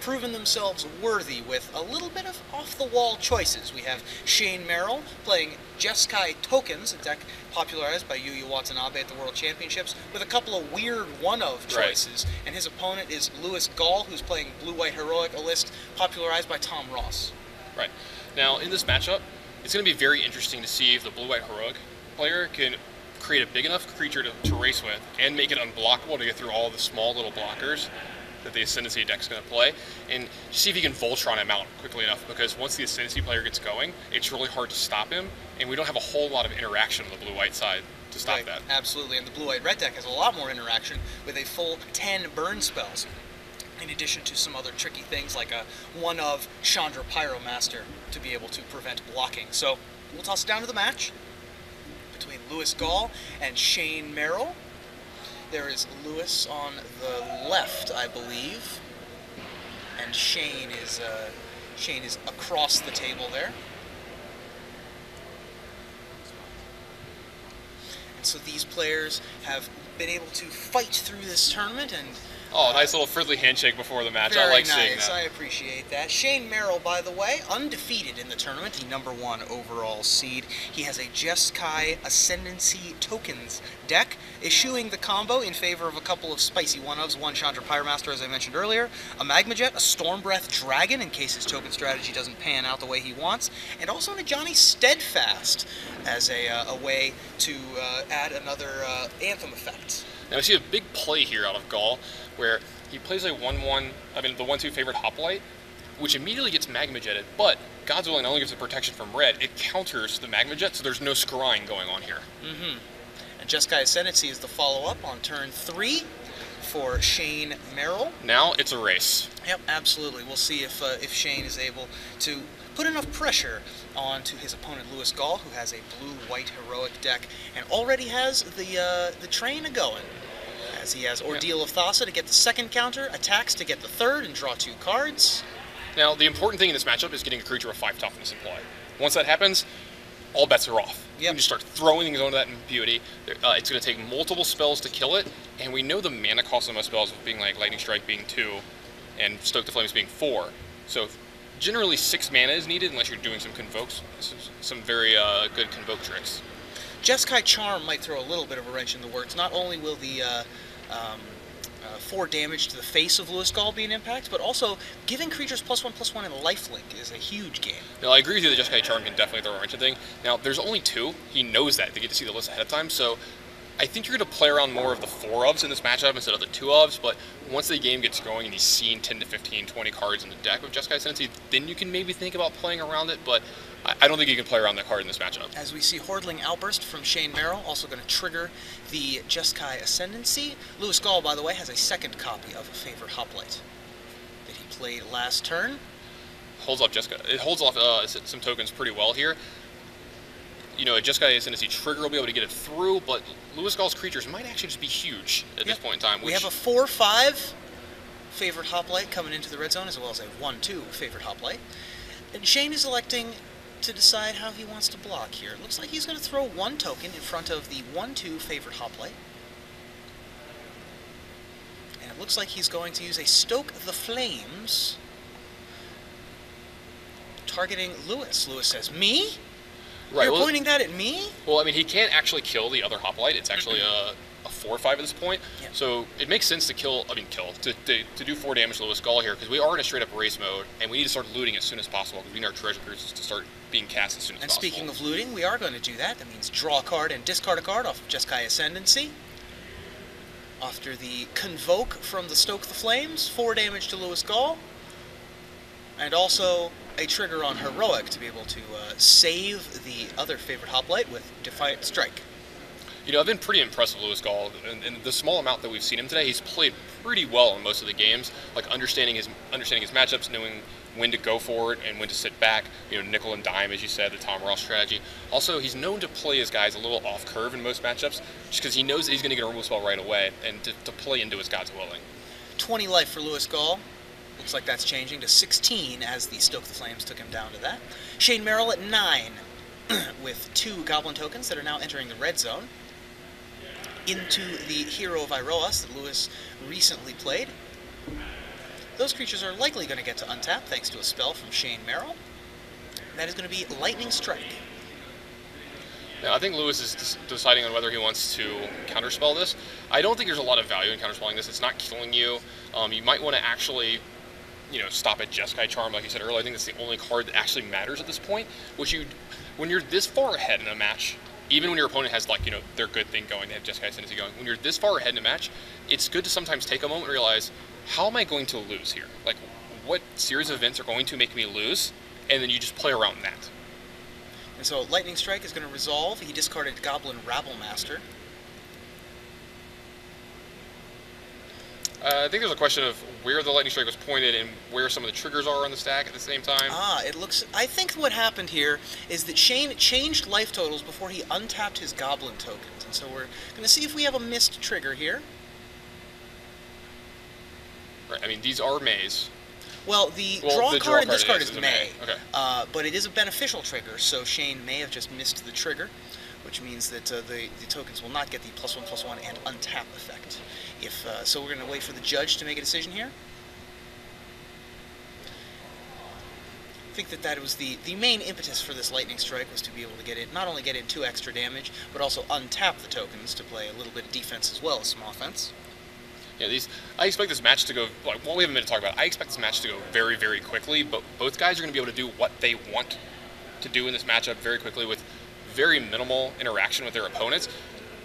proven themselves worthy with a little bit of off-the-wall choices. We have Shane Merrill playing Jeskai Tokens, a deck popularized by Yuya Watanabe at the World Championships, with a couple of weird one-of choices. Right. And his opponent is Lewis Gall, who's playing Blue-White Heroic, a list popularized by Tom Ross. Right. Now, in this matchup, it's going to be very interesting to see if the Blue-White Heroic player can create a big enough creature to race with and make it unblockable to get through all the small little blockers that the Ascendancy deck's going to play, and see if he can Voltron him out quickly enough, because once the Ascendancy player gets going, it's really hard to stop him, and we don't have a whole lot of interaction on the blue-white side to stop that. Absolutely, and the blue-white-red deck has a lot more interaction with a full 10 burn spells, in addition to some other tricky things like a one-of Chandra Pyromaster to be able to prevent blocking. So we'll toss it down to the match between Lewis Gall and Shane Merrill. There is Lewis on the left, I believe, and Shane is across the table there. And so these players have been able to fight through this tournament and nice little friendly handshake before the match. Very I like nice. seeing that. I appreciate that. Shane Merrill, by the way, undefeated in the tournament, the #1 overall seed. He has a Jeskai Ascendancy Tokens deck, eschewing the combo in favor of a couple of spicy one-ofs, one Chandra Pyromaster, as I mentioned earlier, a Magmajet, a Stormbreath Dragon, in case his token strategy doesn't pan out the way he wants, and also a Johnny Steadfast as a way to add another Anthem effect. Now we see a big play here out of Gall, where he plays a 1/1, the 1/2 favorite Hoplite, which immediately gets Magmajetted, but God's Willing not only gives it protection from red, it counters the Magmajet, so there's no scrying going on here. And Jeskai Ascendancy is the follow-up on turn 3 for Shane Merrill. Now it's a race. Yep, absolutely. We'll see if Shane is able to put enough pressure onto his opponent Lewis Gall, who has a blue-white heroic deck and already has the train a-going, as he has Ordeal of Thassa to get the second counter, attacks to get the third and draw 2 cards. Now, the important thing in this matchup is getting a creature with 5 toughness in play. Once that happens, all bets are off. You can just start throwing things onto that impunity. It's going to take multiple spells to kill it, and we know the mana cost of most spells being like Lightning Strike being 2, and Stoke the Flames being 4. So generally 6 mana is needed unless you're doing some convokes, some very good convoke tricks. Jeskai Charm might throw a little bit of a wrench in the works. Not only will the 4 damage to the face of Lewis Gall be an impact, but also giving creatures +1/+1 in lifelink is a huge game. Now, I agree with you that Jeskai Charm can definitely throw a wrench in thing. Now, there's only 2. He knows that. They get to see the list ahead of time, so I think you're going to play around more of the 4-ofs in this matchup instead of the 2-ofs, but once the game gets going and he's seen 10 to 15, 20 cards in the deck with Jeskai Ascendancy, then you can maybe think about playing around it, but I don't think you can play around that card in this matchup. As we see Hordling Outburst from Shane Merrill, also going to trigger the Jeskai Ascendancy. Lewis Gall, by the way, has a second copy of a favorite Hoplite that he played last turn. It holds off some tokens pretty well here. You know, a Jeskai Ascendancy trigger will be able to get it through, but Lewis Gall's creatures might actually just be huge at this point in time. We have a 4/5 favorite Hoplite coming into the red zone, as well as a 1/2 favorite Hoplite. And Shane is electing to decide how he wants to block here. It looks like he's going to throw 1 token in front of the 1/2 favorite Hoplite. And it looks like he's going to use a Stoke the Flames, targeting Lewis. Lewis says, "Me? Right, You're pointing that at me?" Well, I mean, he can't actually kill the other Hoplite. It's actually a 4/5 at this point. Yep. So it makes sense to to do 4 damage to Lewis Gall here, because we are in a straight up race mode, and we need to start looting as soon as possible, because we need our treasure cruisers to start being cast as soon as possible. And speaking of looting, we are going to do that. That means draw a card and discard a card off of Jeskai Ascendancy. After the Convoke from the Stoke the Flames, 4 damage to Lewis Gall, and also a trigger on Heroic to be able to save the other favorite Hoplite with Defiant Strike. You know, I've been pretty impressed with Lewis Gall, and the small amount that we've seen him today, he's played pretty well in most of the games, like understanding his matchups, knowing when to go for it and when to sit back, you know, nickel and dime, as you said, the Tom Ross strategy. Also, he's known to play his guys a little off curve in most matchups, just because he knows that he's going to get a removal spell right away, and to play into his God's Willing. 20 life for Lewis Gall. Looks like that's changing to 16 as the Stoke the Flames took him down to that. Shane Merrill at 9 with 2 Goblin tokens that are now entering the red zone into the Hero of Iroas that Lewis recently played. Those creatures are likely going to get to untap thanks to a spell from Shane Merrill. That is going to be Lightning Strike. Now, I think Lewis is deciding on whether he wants to counterspell this. I don't think there's a lot of value in counterspelling this. It's not killing you. You might want to actually, stop at Jeskai Charm, like you said earlier. I think that's the only card that actually matters at this point. When you're this far ahead in a match, even when your opponent has their good thing going, they have Jeskai Ascendancy going. When you're this far ahead in a match, it's good to sometimes take a moment and realize, how am I going to lose here? Like, what series of events are going to make me lose? And then you just play around that. And so Lightning Strike is going to resolve. He discarded Goblin Rabblemaster. I think there's a question of where the Lightning Strike was pointed and where some of the triggers are on the stack at the same time. I think what happened here is that Shane changed life totals before he untapped his Goblin tokens. And so we're going to see if we have a missed trigger here. Right, I mean, these are Mays. Well, the draw card in this card is May. Okay. But it is a beneficial trigger, so Shane may have just missed the trigger, which means that the tokens will not get the +1/+1 and untap effect. So we're going to wait for the judge to make a decision here. I think that was the main impetus for this Lightning Strike, was to be able to not only get in 2 extra damage, but also untap the tokens to play a little bit of defense as well as some offense. Yeah, I expect this match to go, well, we have a minute to talk about it. I expect this match to go very, very quickly, but both guys are going to be able to do what they want to do in this matchup very quickly with very minimal interaction with their opponents.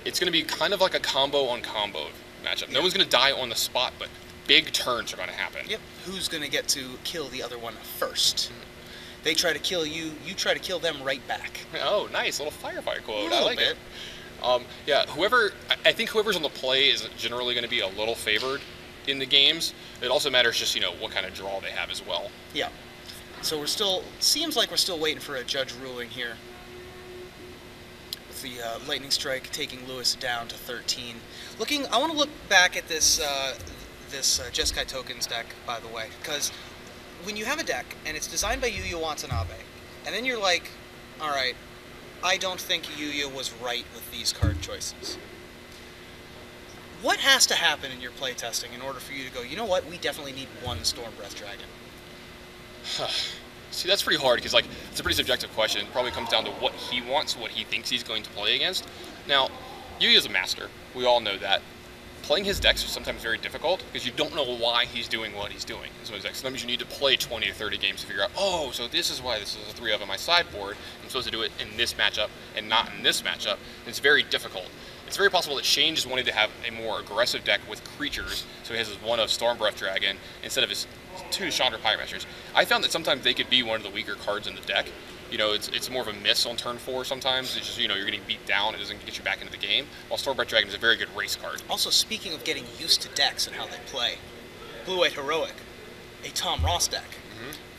It's going to be kind of like a combo-on-combo matchup. No one's going to die on the spot, but big turns are going to happen. Yep. Who's going to get to kill the other one first? They try to kill you, you try to kill them right back. Oh, nice. Little firefighter quote. I like it. I think whoever's on the play is generally going to be a little favored in the games. It also matters just, what kind of draw they have as well. Yeah. So seems like we're still waiting for a judge ruling here. With the Lightning Strike taking Lewis down to 13. I want to look back at this Jeskai Tokens deck, by the way, because when you have a deck and it's designed by Yuya Watanabe, and then you're like, all right, I don't think Yuya was right with these card choices. What has to happen in your playtesting in order for you to go, you know what, we definitely need one Stormbreath Dragon? See, that's pretty hard, because it's a pretty subjective question. It probably comes down to what he wants, what he thinks he's going to play against. Now, Yuya's a master. We all know that. Playing his decks is sometimes very difficult, because you don't know why he's doing what he's doing. Sometimes you need to play 20 or 30 games to figure out, oh, so this is why this is a 3 of on my sideboard. I'm supposed to do it in this matchup and not in this matchup. And it's very difficult. It's very possible that Shane just wanted to have a more aggressive deck with creatures, so he has his 1 of Stormbreath Dragon instead of his 2 Chandra Pyramasters. I found that sometimes they could be one of the weaker cards in the deck. It's more of a miss on turn 4 sometimes. It's just, you're getting beat down. It doesn't get you back into the game. While Stormbreath Dragon is a very good race card. Also, speaking of getting used to decks and how they play, Blue-White Heroic, a Tom Ross deck.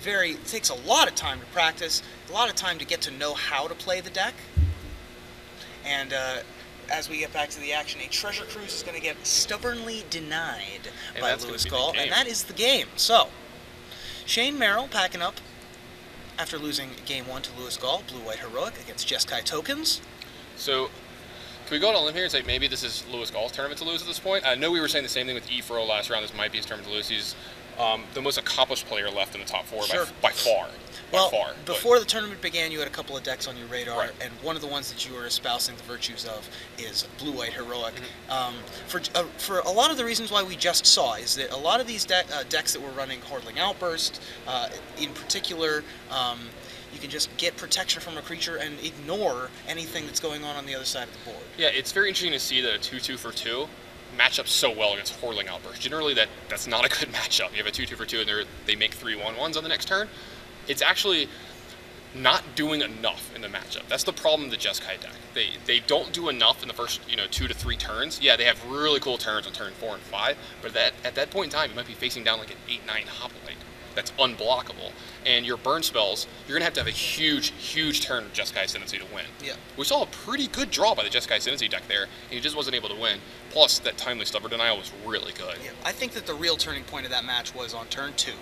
It takes a lot of time to practice, a lot of time to get to know how to play the deck. And as we get back to the action, a Treasure Cruise is going to get stubbornly denied by Lewis Gall, and that is the game. So, Shane Merrill packing up after losing Game 1 to Lewis Gall, Blue-White Heroic against Jeskai Tokens. So, can we go on a limb here and say maybe this is Lewis Gall's tournament to lose at this point? I know we were saying the same thing with Efro last round. This might be his tournament to lose. He's the most accomplished player left in the top 4 by far. Before the tournament began, you had a couple of decks on your radar, right, and one of the ones that you were espousing the virtues of is Blue-White Heroic. For a lot of the reasons why we just saw is that a lot of these decks that were running Hordling Outburst, in particular, you can just get protection from a creature and ignore anything that's going on the other side of the board. Yeah, it's very interesting to see that a 2/2 for 2 match up so well against Hordling Outburst. Generally, that's not a good matchup. You have a 2/2 for 2 and they make 3/1/1s on the next turn. It's actually not doing enough in the matchup. That's the problem with the Jeskai deck. They don't do enough in the first 2 to 3 turns. Yeah, they have really cool turns on turn 4 and 5, but at that point in time, you might be facing down like an 8/9 Hoplite that's unblockable. And your burn spells, you're going to have a huge, huge turn of Jeskai Ascendancy to win. Yeah. We saw a pretty good draw by the Jeskai Ascendancy deck there, and he just wasn't able to win. Plus, that timely Stubborn Denial was really good. Yeah. I think that the real turning point of that match was on turn 2,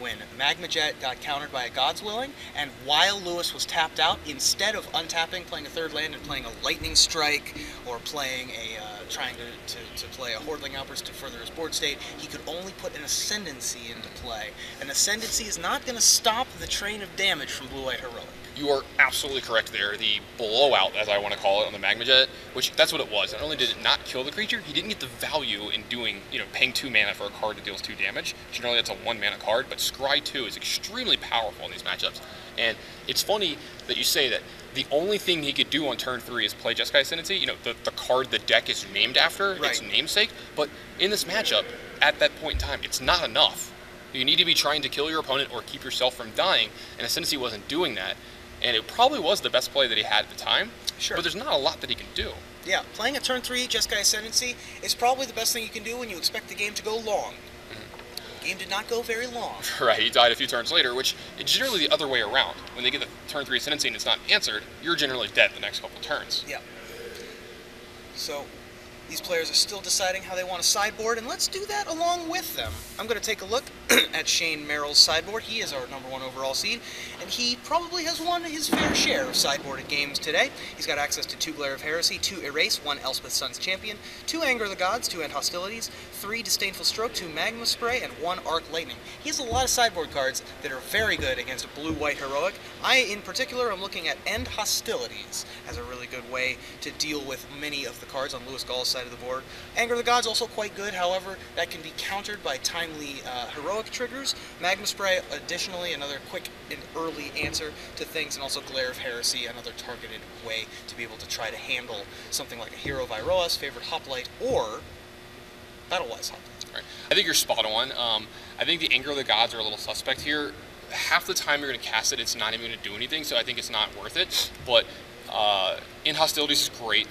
when Magma Jet got countered by a God's Willing, and while Lewis was tapped out, instead of untapping, playing a third land, and playing a Lightning Strike, or playing a, trying to play a Hordling Outburst to further his board state, he could only put an Ascendancy into play. An Ascendancy is not going to stop the train of damage from Blue-White Heroic. You are absolutely correct there. The blowout, as I want to call it, on the Magma Jet, which that's what it was. Not only did it not kill the creature, he didn't get the value in doing, paying 2 mana for a card that deals 2 damage. Generally, that's a 1 mana card, but Scry 2 is extremely powerful in these matchups. And it's funny that you say that the only thing he could do on turn 3 is play Jeskai Ascendancy, the card the deck is named after, right. Its namesake. But in this matchup, at that point in time, it's not enough. You need to be trying to kill your opponent or keep yourself from dying, and Ascendancy wasn't doing that. And it probably was the best play that he had at the time. Sure. But there's not a lot that he can do. Yeah, playing a turn 3 Jeskai Ascendancy is probably the best thing you can do when you expect the game to go long. The game did not go very long. Right, he died a few turns later, which is generally the other way around. When they get the turn 3 Ascendancy and it's not answered, you're generally dead the next couple of turns. Yeah. So, these players are still deciding how they want to sideboard, and let's do that along with them. I'm going to take a look at Shane Merrill's sideboard. He is our #1 overall seed, and he probably has won his fair share of sideboarded games today. He's got access to 2 Glare of Heresy, 2 Erase, 1 Elspeth Sun's Champion, 2 Anger of the Gods, 2 End Hostilities, 3 Disdainful Stroke, 2 Magma Spray, and 1 Arc Lightning. He has a lot of sideboard cards that are very good against a Blue-White Heroic. I, in particular, am looking at End Hostilities as a really good way to deal with many of the cards on Lewis Gall's side of the board. Anger of the Gods also quite good, however, that can be countered by timely heroic triggers. Magma Spray, additionally, another quick and early answer to things, and also Glare of Heresy, another targeted way to be able to try to handle something like a Hero of Iroa's, Favorite Hoplite, or Battle-Wise Hoplite. Right. I think you're spot on. I think the Anger of the Gods are a little suspect here. Half the time you're going to cast it, it's not even going to do anything, so I think it's not worth it. But in Hostilities is great.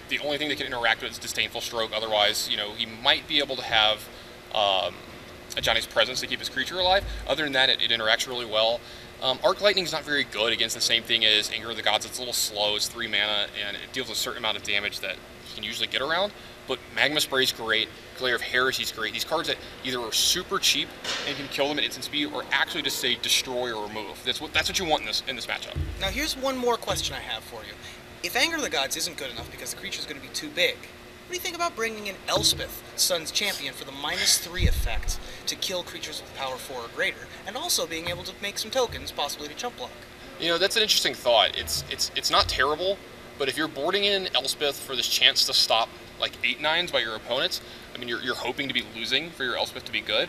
The only thing they can interact with is Disdainful Stroke. Otherwise, he might be able to have a Johnny's Presence to keep his creature alive. Other than that, it interacts really well. Arc Lightning's not very good against the same thing as Anger of the Gods. It's a little slow. It's 3 mana, and it deals a certain amount of damage that he can usually get around. But Magma Spray's great. Glare of Heresy's great. These cards that either are super cheap and can kill them at instant speed, or actually just say destroy or remove. That's what you want in this matchup. Now here's one more question I have for you. If Anger of the Gods isn't good enough because the creature's going to be too big, what do you think about bringing in Elspeth, Sun's Champion, for the -3 effect to kill creatures with power 4 or greater, and also being able to make some tokens, possibly to chump block? That's an interesting thought. It's not terrible, but if you're boarding in Elspeth for this chance to stop like 8/9s by your opponents, I mean, you're hoping to be losing for your Elspeth to be good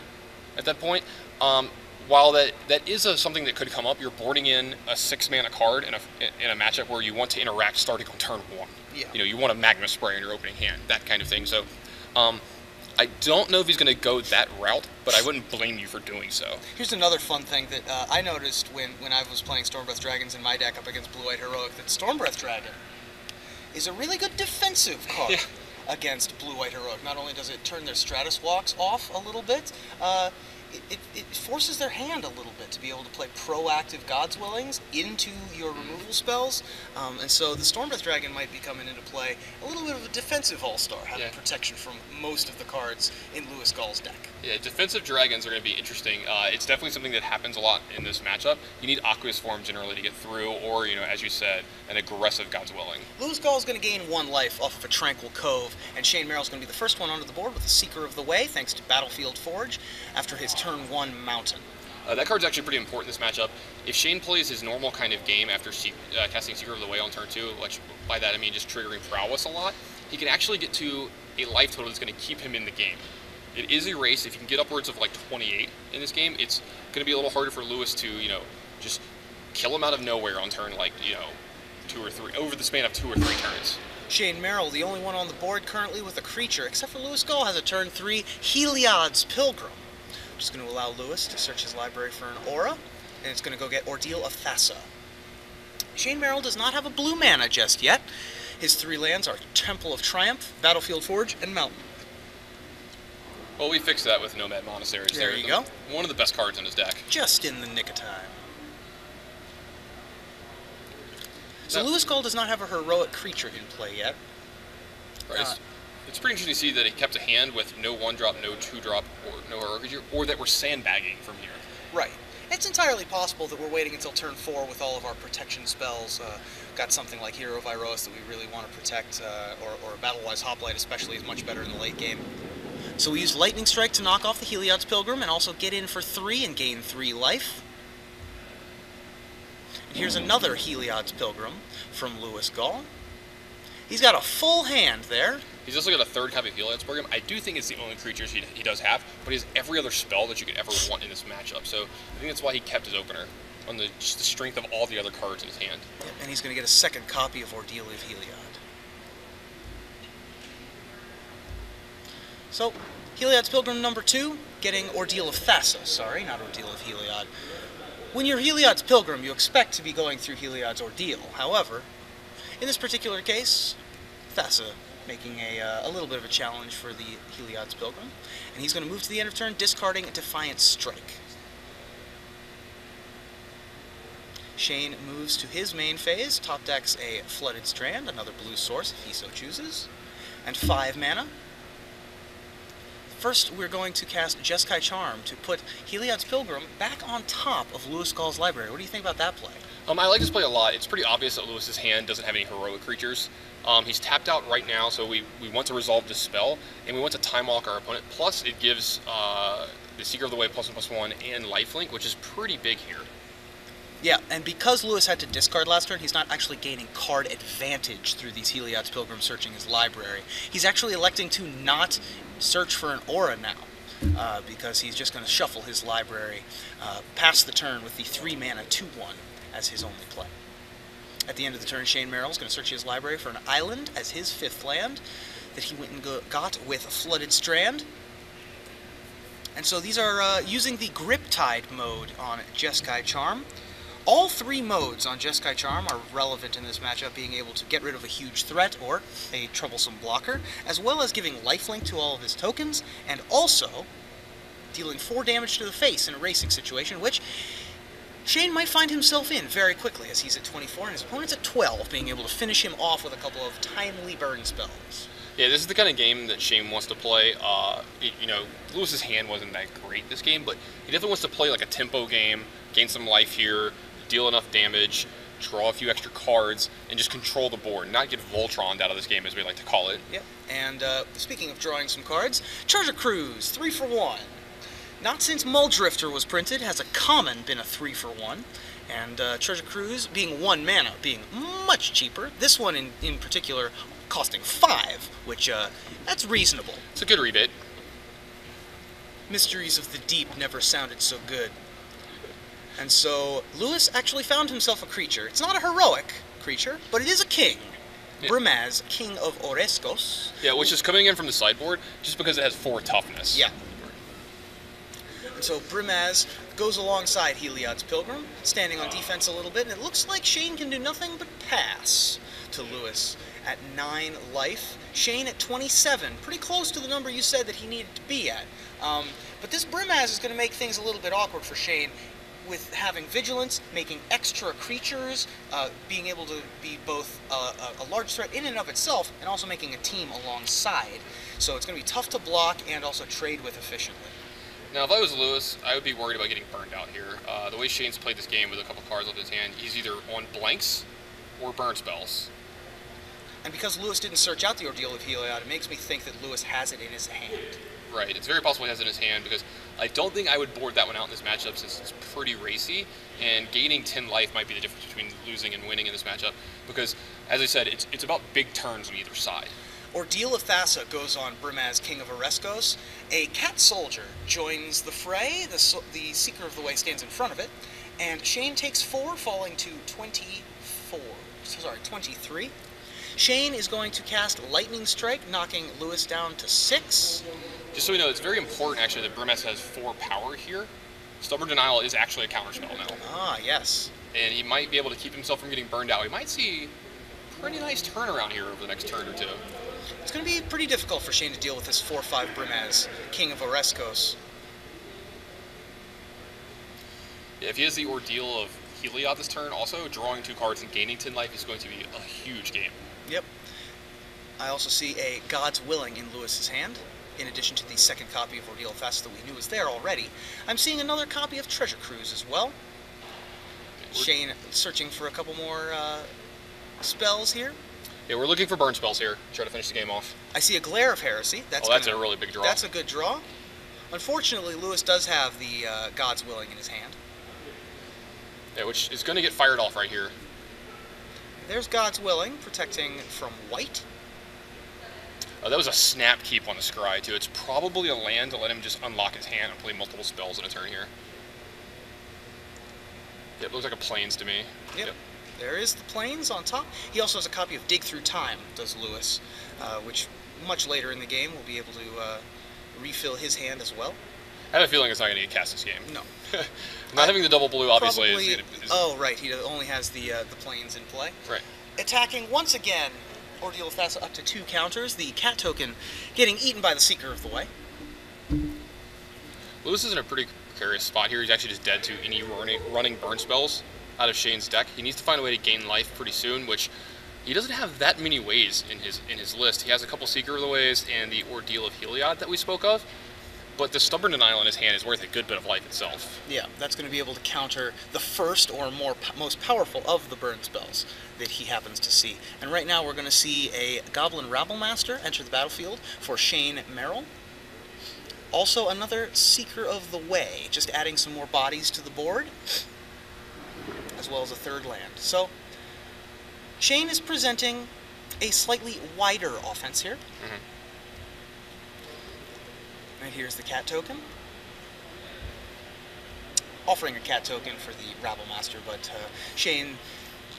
at that point. While that is something that could come up, you're boarding in a 6 mana card in a matchup where you want to interact starting on turn 1. Yeah. You want a Magma Spray in your opening hand, that kind of thing. So, I don't know if he's going to go that route, but I wouldn't blame you for doing so. Here's another fun thing that I noticed when I was playing Stormbreath Dragons in my deck up against Blue-White Heroic, that Stormbreath Dragon is a really good defensive card against Blue-White Heroic. Not only does it turn their Stratus Walks off a little bit, it forces their hand a little bit to be able to play proactive God's Willings into your removal spells, and so the Stormbreath Dragon might be coming into play a little bit of a defensive all-star, having protection from most of the cards in Lewis Gall's deck. Yeah, defensive dragons are going to be interesting. It's definitely something that happens a lot in this matchup. You need Aqueous Form generally to get through, or, as you said, an aggressive God's Willing. Lewis Gall's going to gain 1 life off of a Tranquil Cove, and Shane Merrill's going to be the first one onto the board with a Seeker of the Way, thanks to Battlefield Forge, after his turn 1 Mountain. That card's actually pretty important in this matchup. If Shane plays his normal kind of game after casting Seeker of the Way on turn 2, which by that I mean just triggering Prowess a lot, he can actually get to a life total that's going to keep him in the game. It is a race. If you can get upwards of like 28 in this game, it's going to be a little harder for Lewis to, just kill him out of nowhere on turn 2 or 3, over the span of 2 or 3 turns. Shane Merrill, the only one on the board currently with a creature, except for Lewis Gall, has a turn 3 Heliod's Pilgrim. Just going to allow Lewis to search his library for an aura, and it's going to go get Ordeal of Thassa. Shane Merrill does not have a blue mana just yet. His 3 lands are Temple of Triumph, Battlefield Forge, and Mountain. Well, we fixed that with Nomad Monasteries. There you go. One of the best cards in his deck. Just in the nick of time. So Lewis Gall does not have a heroic creature in play yet. Right. It's pretty interesting to see that he kept a hand with no 1-drop, no 2-drop, or no heroic creature, or that we're sandbagging from here. it's entirely possible that we're waiting until turn 4 with all of our protection spells. Got something like Hero of Iroas that we really want to protect, or Battle-Wise Hoplite especially is much better in the late game. So we use Lightning Strike to knock off the Heliod's Pilgrim and also get in for 3 and gain 3 life. And here's another Heliod's Pilgrim from Lewis Gall. He's got a full hand there. He's also got a 3rd copy of Heliod's Pilgrim. I do think it's the only creatures he does have, but he has every other spell that you could ever want in this matchup. So I think that's why he kept his opener, on just the strength of all the other cards in his hand. Yep, and he's going to get a 2nd copy of Ordeal of Heliod. So, Heliod's Pilgrim number 2, getting Ordeal of Thassa, sorry, not Ordeal of Heliod. When you're Heliod's Pilgrim, you expect to be going through Heliod's Ordeal. However, in this particular case, Thassa making a little bit of a challenge for the Heliod's Pilgrim. And he's going to move to the end of turn, discarding Defiant Strike. Shane moves to his main phase, top decks a Flooded Strand, another blue source if he so chooses, and 5 mana. First, we're going to cast Jeskai Charm to put Heliod's Pilgrim back on top of Lewis Gall's library. What do you think about that play? I like this play a lot. It's pretty obvious that Lewis's hand doesn't have any heroic creatures. He's tapped out right now, so we want to resolve this spell, and we want to time walk our opponent. Plus, it gives the Seeker of the Way +1/+1 and lifelink, which is pretty big here. Yeah, and because Lewis had to discard last turn, he's not actually gaining card advantage through these Heliod's Pilgrim searching his library. He's actually electing to not search for an aura now, because he's just going to shuffle his library past the turn with the 3 mana 2/1 as his only play. At the end of the turn, Shane Merrill is going to search his library for an island as his 5th land that he went and got with a Flooded Strand. And so these are using the Griptide mode on Jeskai Charm. All 3 modes on Jeskai Charm are relevant in this matchup, being able to get rid of a huge threat or a troublesome blocker, as well as giving lifelink to all of his tokens, and also dealing 4 damage to the face in a racing situation, which Shane might find himself in very quickly, as he's at 24 and his opponent's at 12, being able to finish him off with a couple of timely burn spells. Yeah, this is the kind of game that Shane wants to play. Lewis's hand wasn't that great this game, but he definitely wants to play like a tempo game, gain some life here, deal enough damage, draw a few extra cards, and just control the board, not get Voltroned out of this game, as we like to call it. Yep, and speaking of drawing some cards, Charger Cruise, 3 for 1. Not since Muldrifter was printed has a common been a 3 for 1, and Treasure Cruise being 1 mana, being much cheaper. This one in particular costing 5, which that's reasonable. It's a good rebate. Mysteries of the Deep never sounded so good. And so Lewis actually found himself a creature. It's not a heroic creature, but it is a king. Yeah. Brimaz, King of Oreskos. Yeah, which is coming in from the sideboard just because it has 4 toughness. Yeah. And so Brimaz goes alongside Heliod's Pilgrim, standing on defense a little bit, and it looks like Shane can do nothing but pass to Lewis at 9 life. Shane at 27, pretty close to the number you said that he needed to be at. But this Brimaz is going to make things a little bit awkward for Shane, with having Vigilance, making extra creatures, being able to be both a large threat in and of itself, and also making a team alongside. So it's going to be tough to block and also trade with efficiently. Now, if I was Lewis, I would be worried about getting burned out here. The way Shane's played this game with a couple cards on his hand, he's either on blanks or burn spells. And because Lewis didn't search out the Ordeal of Heliod, it makes me think that Lewis has it in his hand. Right, it's very possible he has it in his hand, because I don't think I would board that one out in this matchup since it's pretty racy, and gaining 10 life might be the difference between losing and winning in this matchup, because, as I said, it's about big turns on either side. Ordeal of Thassa goes on Brimaz, King of Oreskos. A cat soldier joins the fray. The Seeker of the Way stands in front of it, and Shane takes 4, falling to 23. Shane is going to cast Lightning Strike, knocking Lewis down to 6. Just so we know, it's very important, actually, that Brimaz has 4 power here. Stubborn Denial is actually a counterspell now. Ah, yes. And he might be able to keep himself from getting burned out. We might see a pretty nice turnaround here over the next turn or two. It's going to be pretty difficult for Shane to deal with this 4/5 Brimaz, King of Oreskos. Yeah, if he has the Ordeal of Heliod this turn, also drawing 2 cards and gaining 10 life is going to be a huge game. Yep. I also see a God's Willing in Lewis's hand. in addition to the second copy of Ordeal of Thassa that we knew was there already. I'm seeing another copy of Treasure Cruise as well. Shane searching for a couple more spells here. Yeah, we're looking for burn spells here. Try to finish the game off. I see a Glare of Heresy. That's a really big draw. That's a good draw. Unfortunately, Lewis does have the God's Willing in his hand. Yeah, which is going to get fired off right here. There's God's Willing, protecting from white. That was a snap keep on the Scry, too. It's probably a land to let him just unlock his hand and play multiple spells in a turn here. Yep, looks like a Plains to me. Yep. There is the Plains on top. He also has a copy of Dig Through Time, does Lewis, which much later in the game will be able to refill his hand as well. I have a feeling it's not going to get cast this game. No. Not having the double blue, obviously, is... Oh, right. He only has the Plains in play. Right. Attacking once again, Ordeal of Thassa up to 2 counters. The cat token getting eaten by the Seeker of the Way. Lewis is in a pretty precarious spot here. He's actually just dead to any running burn spells out of Shane's deck. He needs to find a way to gain life pretty soon, which he doesn't have that many ways in his list. He has a couple Seeker of the Ways and the Ordeal of Heliod that we spoke of, but the Stubborn Denial in his hand is worth a good bit of life itself. Yeah, that's going to be able to counter the first or most powerful of the burn spells that he happens to see. And right now we're going to see a Goblin Rabblemaster enter the battlefield for Shane Merrill. Also another Seeker of the Way, just adding some more bodies to the board, as well as a third land. So Shane is presenting a slightly wider offense here. Right here's the cat token. Offering a cat token for the Rabblemaster, but Shane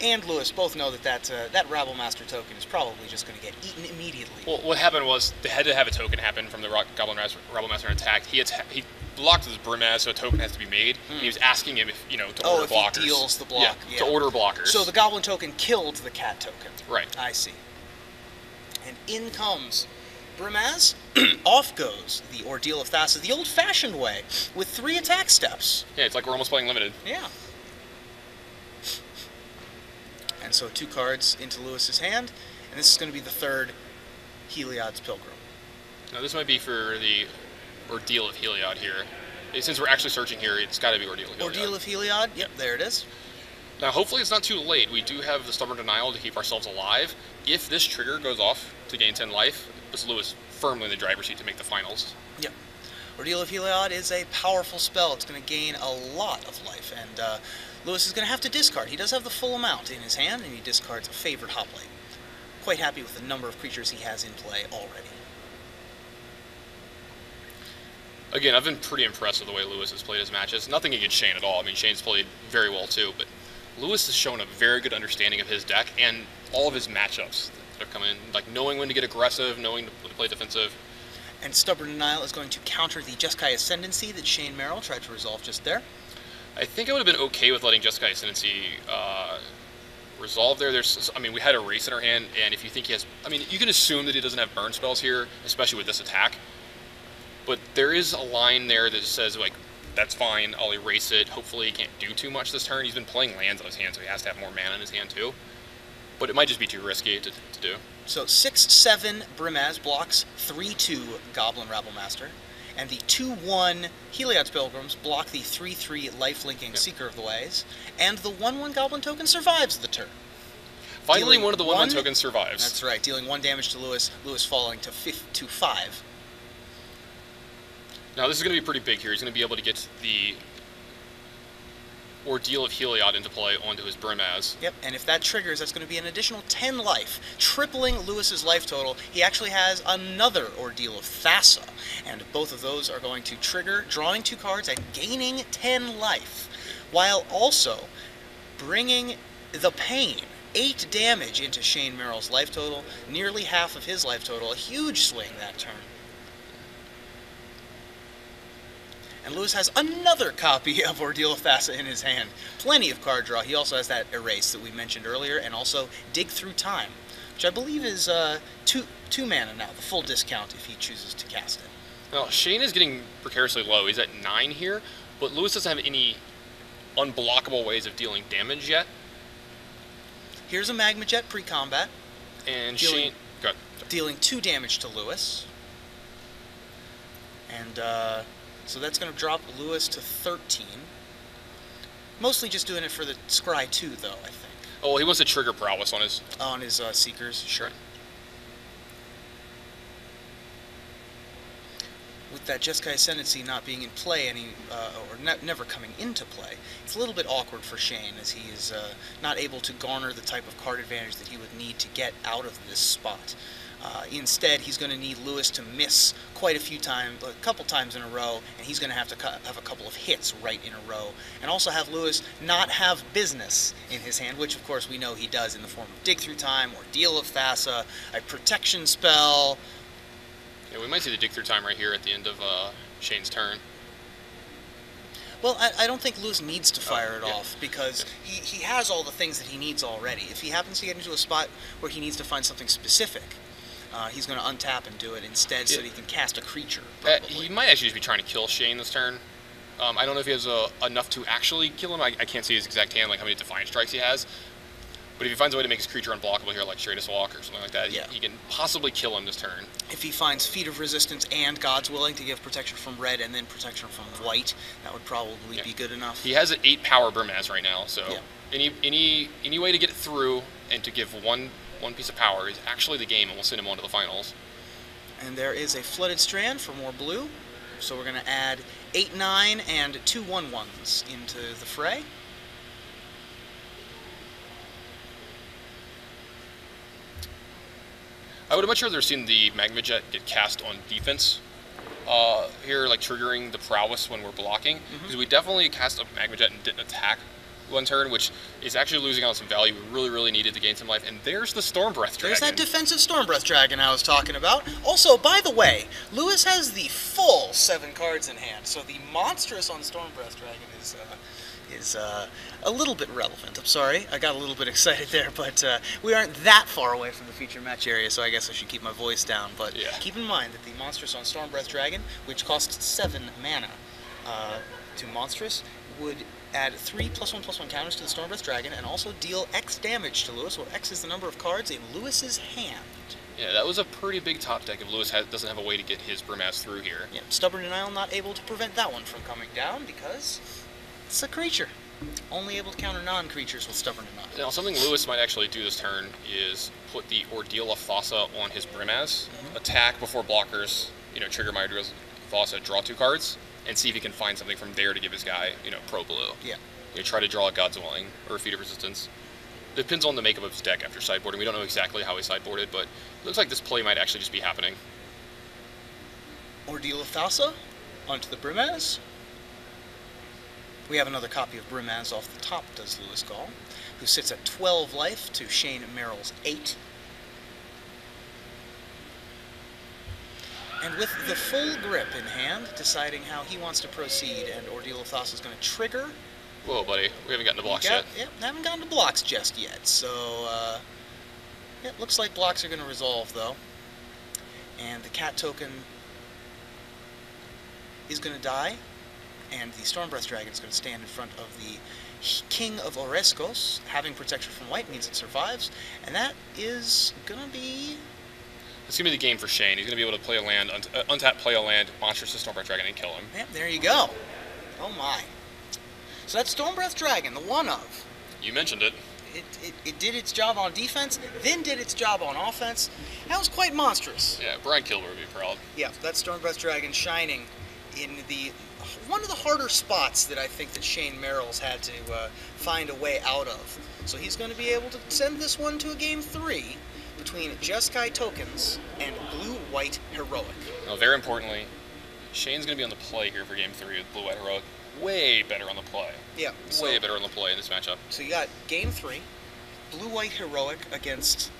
and Lewis both know that that Rabblemaster token is probably just going to get eaten immediately. Well, what happened was they had to have a token happen from the Goblin Rabblemaster attack. He blocked his Brimaz, so a token has to be made. He was asking him if, to order blockers. Oh, if he deals the block. Yeah, to order blockers. So the Goblin token killed the cat token. Right. I see. And in comes Brimaz. Off goes the Ordeal of Thassa, the old-fashioned way, with 3 attack steps. Yeah, it's like we're almost playing limited. Yeah. And so 2 cards into Lewis's hand, and this is going to be the third Heliod's Pilgrim. Now this might be for the Ordeal of Heliod here. Since we're actually searching here, it's got to be Ordeal of Heliod. Ordeal of Heliod, yep, there it is. Now hopefully it's not too late. We do have the Stubborn Denial to keep ourselves alive. If this trigger goes off to gain 10 life, puts Lewis firmly in the driver's seat to make the finals. Yep. Ordeal of Heliod is a powerful spell. It's going to gain a lot of life, and Lewis is going to have to discard. He does have the full amount in his hand, and he discards a favored hoplite. Quite happy with the number of creatures he has in play already. Again, I've been pretty impressed with the way Lewis has played his matches. Nothing against Shane at all. I mean, Shane's played very well too, but Lewis has shown a very good understanding of his deck and all of his matchups that have come in, like knowing when to get aggressive, knowing when to play defensive. And Stubborn Denial is going to counter the Jeskai Ascendancy that Shane Merrill tried to resolve just there. I think I would have been okay with letting Jeskai Ascendancy resolve there. We had a race in our hand, and if you think he has... you can assume that he doesn't have burn spells here, especially with this attack. But there is a line there that says, that's fine, I'll erase it. Hopefully he can't do too much this turn. He's been playing lands on his hand, so he has to have more mana in his hand too. But it might just be too risky to do. So 6/7 Brimaz blocks 3/2 Goblin Rabblemaster, and the 2/1 Heliod's Pilgrims block the 3/3 life-linking Seeker of the Ways, and the 1/1 Goblin token survives the turn. Finally, one of the 1/1 tokens survives. That's right, dealing 1 damage to Lewis, Lewis falling to 5. Now this is going to be pretty big here. He's going to be able to get the Ordeal of Heliod into play onto his Brimaz. Yep, and if that triggers, that's going to be an additional 10 life, tripling Lewis's life total. He actually has another Ordeal of Thassa, and both of those are going to trigger, drawing 2 cards and gaining 10 life, while also bringing the pain, 8 damage into Shane Merrill's life total, nearly half of his life total, a huge swing that turn. And Lewis has another copy of Ordeal of Thassa in his hand. Plenty of card draw. He also has that Erase that we mentioned earlier, and also Dig Through Time, which I believe is 2 mana now, the full discount if he chooses to cast it. Now, Shane is getting precariously low. He's at 9 here, but Lewis doesn't have any unblockable ways of dealing damage yet. Here's a Magma Jet pre-combat. And Shane... Go ahead. Dealing 2 damage to Lewis. And so that's going to drop Lewis to 13. Mostly just doing it for the Scry 2, though, I think. Oh, well, he wants to trigger prowess on his Seekers, sure. With that Jeskai Ascendancy not being in play never coming into play, it's a little bit awkward for Shane, as he is not able to garner the type of card advantage that he would need to get out of this spot. Instead, he's going to need Lewis to miss quite a couple times in a row, and he's going to have a couple of hits right in a row, and also have Lewis not have business in his hand, which of course we know he does in the form of Dig Through Time, or Deal of Thassa, a protection spell. Yeah, we might see the Dig Through Time right here at the end of Shane's turn. Well, I don't think Lewis needs to fire it off, because he has all the things that he needs already. If he happens to get into a spot where he needs to find something specific, he's going to untap and do it instead, so that he can cast a creature. He might actually just be trying to kill Shane this turn. I don't know if he has enough to actually kill him. I can't see his exact hand, like how many Defiant Strikes he has. But if he finds a way to make his creature unblockable here, like Straightest Walk or something like that, he can possibly kill him this turn. If he finds Feet of Resistance and God's Willing to give protection from red and then protection from white, that would probably be good enough. He has an 8 power Brimaz right now, so any way to get it through and to give one piece of power is actually the game, and we'll send him on to the finals. And there is a Flooded Strand for more blue, so we're going to add 8/9 and 2 1/1s into the fray. I would have much rather seen the Magma Jet get cast on defense here, like triggering the prowess when we're blocking, because we definitely cast a Magma Jet and didn't attack one turn, which is actually losing out on some value we really needed to gain some life. And there's the Stormbreath Dragon. There's that defensive Stormbreath Dragon I was talking about. Also, by the way, Lewis has the full 7 cards in hand, so the monstrous on Stormbreath Dragon is a little bit relevant. I'm sorry, I got a little bit excited there, but we aren't that far away from the feature match area, so I guess I should keep my voice down. But keep in mind that the monstrous on Stormbreath Dragon, which costs 7 mana to monstrous, would add 3 +1/+1 counters to the Stormbreath Dragon, and also deal X damage to Lewis, where X is the number of cards in Lewis's hand. Yeah, that was a pretty big top deck if Lewis doesn't have a way to get his Brimaz through here. Yeah, Stubborn Denial not able to prevent that one from coming down, because it's a creature. Only able to counter non-creatures with Stubborn Denial. Now, something Lewis might actually do this turn is put the Ordeal of Thassa on his Brimaz, attack before blockers, trigger my Ordeal of Thassa, draw 2 cards, and see if he can find something from there to give his guy, pro blue. Yeah. Try to draw a God's Willing or a Feat of Resistance. Depends on the makeup of his deck after sideboarding. We don't know exactly how he sideboarded, but it looks like this play might actually just be happening. Ordeal of Thassa onto the Brimaz. We have another copy of Brimaz off the top, does Lewis Gall, who sits at 12 life to Shane Merrill's 8. And with the full grip in hand, deciding how he wants to proceed, and Ordeal of Thassa is going to trigger. Whoa, buddy. We haven't gotten to blocks yet. Yep, haven't gotten to blocks just yet. So, it looks like blocks are going to resolve, though. And the cat token is going to die, and the Stormbreath Dragon is going to stand in front of the King of Oreskos. Having protection from white means it survives, and that is going to be... It's going to be the game for Shane. He's going to be able to play a land, untap, play a land, monstrous to Stormbreath Dragon, and kill him. Yep, there you go. Oh my. So that Stormbreath Dragon, the one of... You mentioned it. It did its job on defense, then did its job on offense. That was quite monstrous. Yeah, Brian Kilmer would be proud. Yeah, that Stormbreath Dragon shining in one of the harder spots that I think that Shane Merrill's had to find a way out of. So he's going to be able to send this one to a game 3 between Jeskai tokens and Blue-White Heroic. Now, very importantly, Shane's going to be on the play here for game 3 with Blue-White Heroic. Way better on the play. Yeah. Way better on the play in this matchup. So you got game 3, Blue-White Heroic against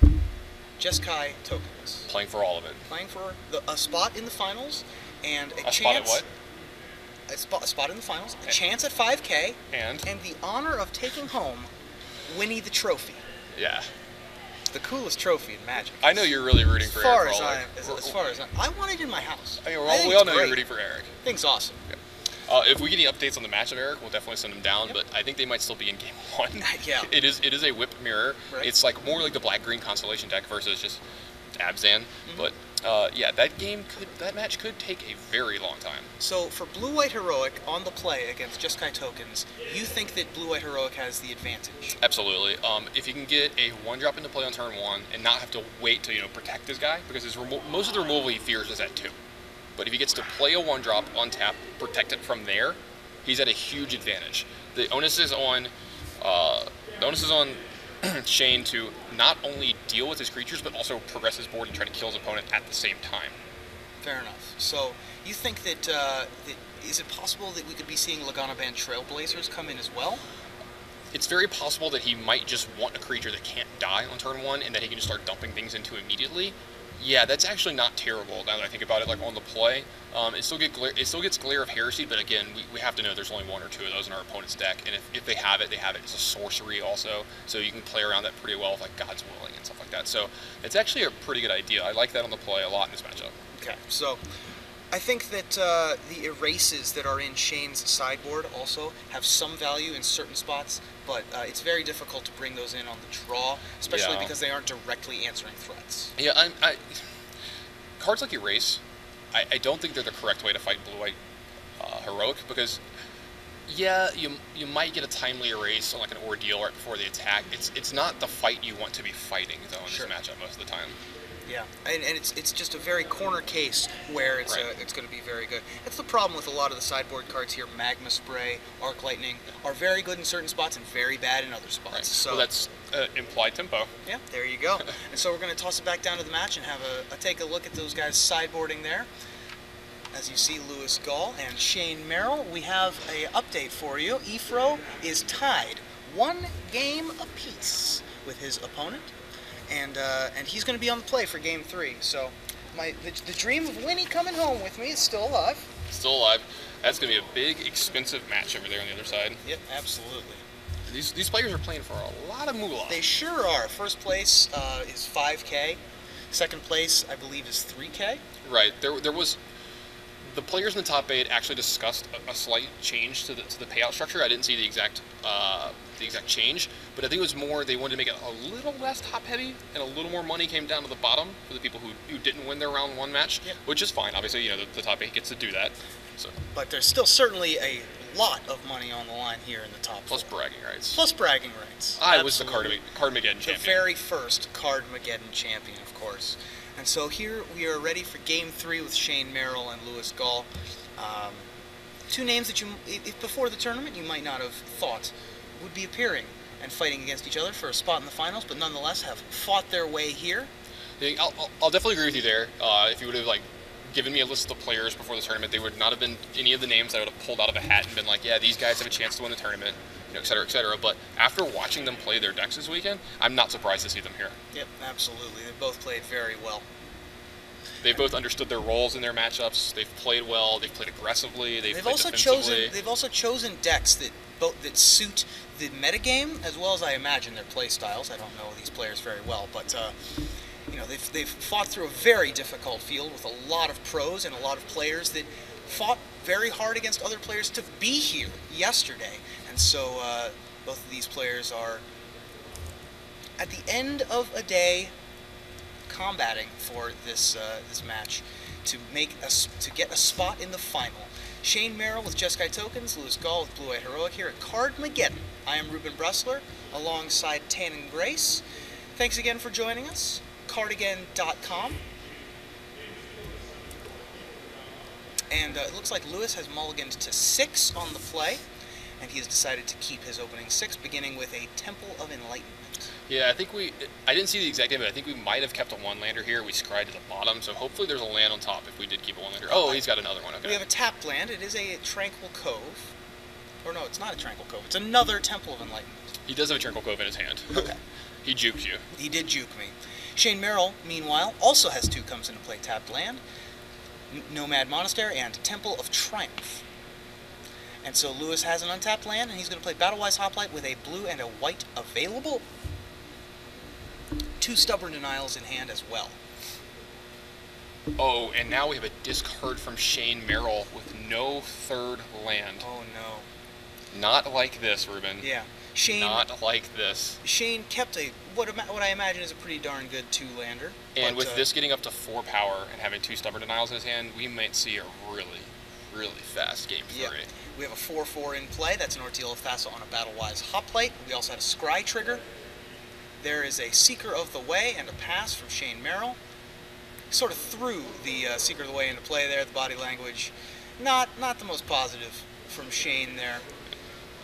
Jeskai tokens. Playing for all of it. Playing for a spot in the finals and a chance... Spot at what? A spot in the finals, a chance at 5K, and the honor of taking home Winnie the Trophy. Yeah. The coolest trophy in Magic. I know you're really rooting for Eric. As far as I want it in my house. I mean, we all know you're rooting for Eric. Thing's awesome. Yeah. If we get any updates on the match of Eric, we'll definitely send them down, but I think they might still be in game 1. Yeah. It is a whip mirror. Right. It's like more like the black-green Constellation deck versus just Abzan. But Yeah, that match could take a very long time. So for Blue-White Heroic on the play against Jeskai Tokens, you think that Blue-White Heroic has the advantage? Absolutely. If he can get a 1-drop into play on turn 1 and not have to wait to protect his guy, because most of the removal he fears is at 2. But if he gets to play a 1-drop on tap, protect it from there, he's at a huge advantage. The onus is on Shane to not only deal with his creatures, but also progress his board and try to kill his opponent at the same time. Fair enough. So you think that, is it possible that we could be seeing Lagana Band Trailblazers come in as well? It's very possible that he might just want a creature that can't die on turn 1 and that he can just start dumping things into immediately. Yeah, that's actually not terrible now that I think about it, like on the play. It still gets Glare of Heresy, but again, we have to know there's only 1 or 2 of those in our opponent's deck, and if they have it, they have it. It's a sorcery also, so you can play around that pretty well with like God's Willing and stuff like that. So it's actually a pretty good idea. I like that on the play a lot in this matchup. Okay, so I think that the erases that are in Shane's sideboard also have some value in certain spots, but it's very difficult to bring those in on the draw, especially because they aren't directly answering threats. Yeah, cards like Erase, I don't think they're the correct way to fight Blue-White Heroic, because yeah, you might get a timely erase on like an ordeal right before the attack. It's not the fight you want to be fighting though in this matchup most of the time. Yeah, and it's just a very corner case where it's going to be very good. That's the problem with a lot of the sideboard cards here. Magma Spray, Arc Lightning are very good in certain spots and very bad in other spots. Right. So well, that's implied tempo. Yeah, there you go. And so we're going to toss it back down to the match and have take a look at those guys sideboarding there. As you see, Lewis Gall and Shane Merrill, we have a update for you. Ifro is tied 1 game apiece with his opponent. And he's going to be on the play for Game 3. So the dream of Winnie coming home with me is still alive. Still alive. That's going to be a big, expensive match over there on the other side. Yep, absolutely. These players are playing for a lot of moolah. They sure are. First place is 5K. Second place, I believe, is 3K. Right. There was... The players in the top 8 actually discussed a slight change to the payout structure. I didn't see the exact change, but I think it was more they wanted to make it a little less top-heavy, and a little more money came down to the bottom for the people who didn't win their round 1 match, which is fine. Obviously, the top 8 gets to do that. So. But there's still certainly a lot of money on the line here in the top 4. Plus bragging rights. Plus bragging rights. I was the CardMageddon champion. The very first CardMageddon champion, of course. And so here we are ready for Game 3 with Shane Merrill and Lewis Gall. 2 names that before the tournament you might not have thought would be appearing and fighting against each other for a spot in the finals, but nonetheless have fought their way here. Yeah, I'll definitely agree with you there. If you would have given me a list of the players before the tournament, they would not have been any of the names I would have pulled out of a hat and been like, yeah, these guys have a chance to win the tournament, et cetera, et cetera. But after watching them play their decks this weekend, I'm not surprised to see them here. Yep, absolutely. They both played very well. They've both understood their roles in their matchups. They've played well. They've played aggressively. They've played also defensively. They've also chosen decks that suit the metagame as well as I imagine their play styles. I don't know these players very well, but they've fought through a very difficult field with a lot of pros and a lot of players that fought very hard against other players to be here yesterday. And so both of these players are at the end of a day combating for this match to get a spot in the final. Shane Merrill with Jeskai Tokens, Lewis Gall with Blue-White Heroic here at CardMageddon. I am Reuben Bresler alongside Tannon Grace. Thanks again for joining us. CardAgain.com. And it looks like Lewis has mulliganed to 6 on the play, and he has decided to keep his opening 6, beginning with a Temple of Enlightenment. Yeah, I didn't see the exact name, but I think we might have kept a 1-lander here. We scried to the bottom, so hopefully there's a land on top if we did keep a 1-lander. Oh, he's got another one, okay. We have a tapped land. It is a Tranquil Cove. Or no, it's not a Tranquil Cove. It's another Temple of Enlightenment. He does have a Tranquil Cove in his hand. Okay. He juked you. He did juke me. Shane Merrill, meanwhile, also has 2 comes into play tapped land. Nomad Monastery and Temple of Triumph. And so Lewis has an untapped land, and he's going to play Battlewise Hoplite with a blue and a white available. 2 Stubborn Denials in hand as well. Oh, and now we have a discard from Shane Merrill with no 3rd land. Oh, no. Not like this, Reuben. Yeah. Shane, not like this. Shane kept what I imagine is a pretty darn good two-lander. And with this getting up to 4 power and having 2 Stubborn Denials in his hand, we might see a really, really fast game 3. Yeah. We have a 4/4 in play. That's an Ordeal of Thassa on a Battle-Wise Hoplite. We also had a Scry trigger. There is a Seeker of the Way and a pass from Shane Merrill. Sort of threw the Seeker of the Way into play there. The body language, not the most positive from Shane there.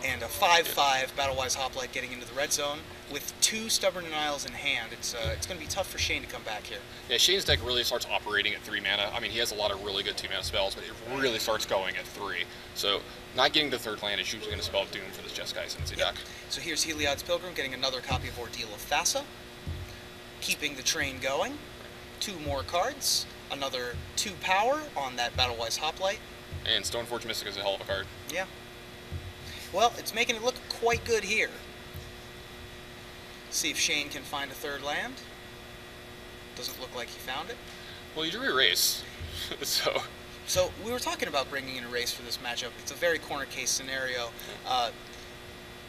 And a 5/5 Battle-Wise Hoplite getting into the red zone with 2 Stubborn Denials in hand. It's going to be tough for Shane to come back here. Yeah, Shane's deck really starts operating at 3 mana. I mean, he has a lot of really good 2-mana spells, but it really starts going at 3. So not getting the 3rd land is usually going to spell doom for this Jeskai Ascendancy deck. So here's Heliod's Pilgrim getting another copy of Ordeal of Thassa, keeping the train going. 2 more cards, another 2 power on that Battle-Wise Hoplite. And Stoneforge Mystic is a hell of a card. Yeah. Well, it's making it look quite good here. See if Shane can find a 3rd land. Doesn't look like he found it. Well, you drew Erase, So we were talking about bringing in Erase for this matchup. It's a very corner case scenario.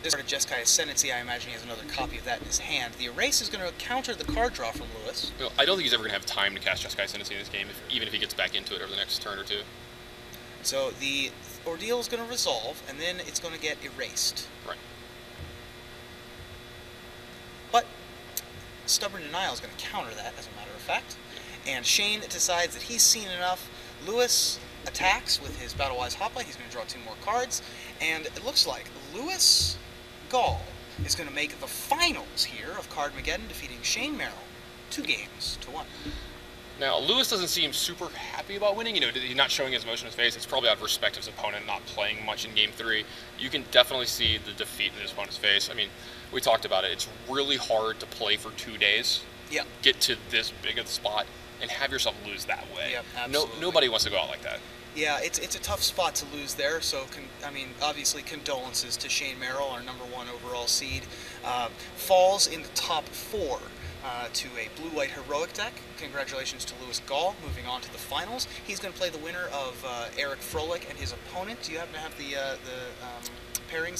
This card of Jeskai Ascendancy, I imagine he has another copy of that in his hand. The Erase is going to counter the card draw from Lewis. Well, I don't think he's ever going to have time to cast Jeskai Ascendancy in this game, even if he gets back into it over the next turn or 2. So the Ordeal is going to resolve, and then it's going to get erased. Right. But Stubborn Denial is going to counter that, as a matter of fact. And Shane decides that he's seen enough. Lewis attacks with his Battle-Wise Hoplite. He's going to draw 2 more cards. And it looks like Lewis Gall is going to make the finals here of CardMageddon, defeating Shane Merrill 2-1. Now, Lewis doesn't seem super happy about winning. You know, he's not showing his emotion in his face. It's probably out of respect of his opponent not playing much in Game 3. You can definitely see the defeat in his opponent's face. I mean, we talked about it. It's really hard to play for 2 days, get to this big of the spot, and have yourself lose that way. Yep, absolutely. Nobody wants to go out like that. Yeah, it's a tough spot to lose there, so, obviously condolences to Shane Merrill, our #1 overall seed. Falls in the top 4 to a blue-white heroic deck. Congratulations to Lewis Gall, moving on to the finals. He's going to play the winner of Eric Froelich and his opponent. Do you happen to have the pairings?